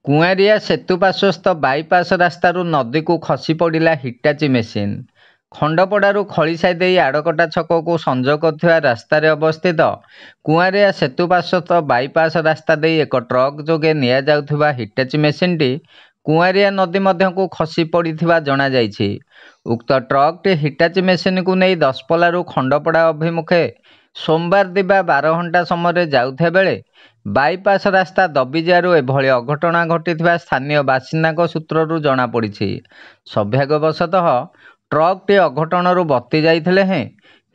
କୁଆଁରିଆ ସେତୁ ପାର୍ଶ୍ୱସ୍ଥ bypass ରାସ୍ତାରୁ ନଦୀକୁ ଖସି ପଡ଼ିଲା ହିଟାଚି ମେସିନ୍। ଖଣ୍ଡପଡ଼ାରୁ ଖଳିସାହି ଦେଇ ଆଡ଼କଟା ଛକକୁ ସଂଯୋଗ କରୁଥିବା ରାସ୍ତାରେ ଅବସ୍ଥିତ କୁଆଁରିଆ ସେତୁ ପାର୍ଶ୍ୱସ୍ଥ ବାଇପାସ୍ ରାସ୍ତା ଦେଇ ଏକ ଟ୍ରକ୍ ଯୋଗେ ନିଆଯାଉଥିବା ହିଟାଚି ମେସିନ୍ଟି କୁଆଁରିଆ ନଦୀ ମଧ୍ୟକୁ ଖସି ପଡ଼ିଥିବା ଜଣାଯାଇଛି। ଉକ୍ତ ଟ୍ରକ୍ଟି ହିଟାଚି ମେସିନ୍କୁ ନେଇ ଦଶପଲ୍ଲାରୁ ଖଣ୍ଡପଡ଼ା ଅଭିମୁଖେ ସୋମବାର ଦିବା 12 ଘଣ୍ଟା ସମୟରେ ଯାଉଥିବା ବେଳେ ବାଇପାସ୍ ରାସ୍ତା ଦବିଯିବାରୁ ଏଭଳି ଅଘଟଣା ଘଟିଥିବା ସ୍ଥାନୀୟ ବାସିନ୍ଦାଙ୍କ ସୂତ୍ରରୁ ଜଣାପଡ଼ିଛି। ସୌଭାଗ୍ୟବଶତଃ ଟ୍ରକ୍ଟି ଅଘଟଣରୁ ବର୍ତ୍ତି ଯାଇଥିଲେ ହେଁ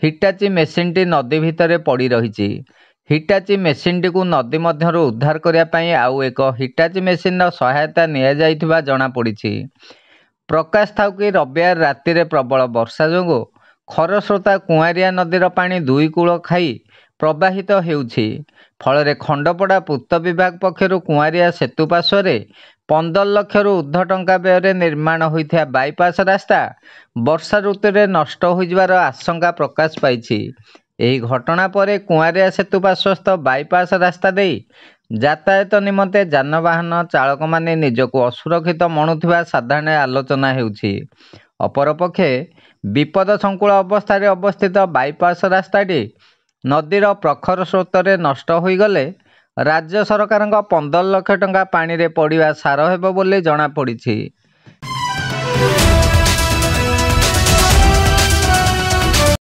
ହିଟାଚି ମେସିନ୍ଟି ନଦୀ ଭିତରେ ପଡ଼ି ରହିଛି। ହିଟାଚି ମେସିନ୍ଟିକୁ ନଦୀ ମଧ୍ୟରୁ ଉଦ୍ଧାର କରିବା ପାଇଁ ଆଉ ଏକ ହିଟାଚି ମେସିନ୍ର ସହାୟତା ନିଆଯାଇଥିବା ଜଣାପଡ଼ିଛି। ପ୍ରକାଶ ଥାଉକି ରବିବାର ରାତିରେ ପ୍ରବଳ ବର୍ଷା ଯୋଗୁଁ ଖରସ୍ରୋତା କୁଆଁରିଆ ନଦୀର ପାଣି ଦୁଇ କୂଳ ଖାଇ ପ୍ରବାହିତ ହେଉଛି। ଫଳରେ ଖଣ୍ଡପଡ଼ା ପୂର୍ତ୍ତ ବିଭାଗ ପକ୍ଷରୁ କୁଆଁରିଆ ସେତୁ ପାର୍ଶ୍ୱରେ 15 ଲକ୍ଷରୁ ଉର୍ଦ୍ଧ୍ୱ ଟଙ୍କା ବ୍ୟୟରେ ନିର୍ମାଣ ହୋଇଥିବା ବାଇପାସ୍ ରାସ୍ତା ବର୍ଷା ଋତୁରେ ନଷ୍ଟ ହୋଇଯିବାର ଆଶଙ୍କା ପ୍ରକାଶ ପାଇଛି। ଏହି ଘଟଣା ପରେ କୁଆଁରିଆ ସେତୁ ପାର୍ଶ୍ୱସ୍ଥ ବାଇପାସ୍ ରାସ୍ତା ଦେଇ ଯାତାୟାତ ନିମନ୍ତେ ଯାନବାହନ ଚାଳକମାନେ ନିଜକୁ ଅସୁରକ୍ଷିତ ମଣୁଥିବା ସାଧାରଣ ଆଲୋଚନା ହେଉଛି। ଅପରପକ୍ଷେ ବିପଦସଙ୍କୁଳ ଅବସ୍ଥାରେ ଅବସ୍ଥିତ ବାଇପାସ୍ ରାସ୍ତାଟି ନଦୀର ପ୍ରଖର ସ୍ରୋତରେ ନଷ୍ଟ ହୋଇଗଲେ ରାଜ୍ୟ ସରକାରଙ୍କ 15 ଲକ୍ଷ ଟଙ୍କା ପାଣିରେ ପଡ଼ିବା ସାର ହେବ ବୋଲି ଜଣାପଡ଼ିଛି।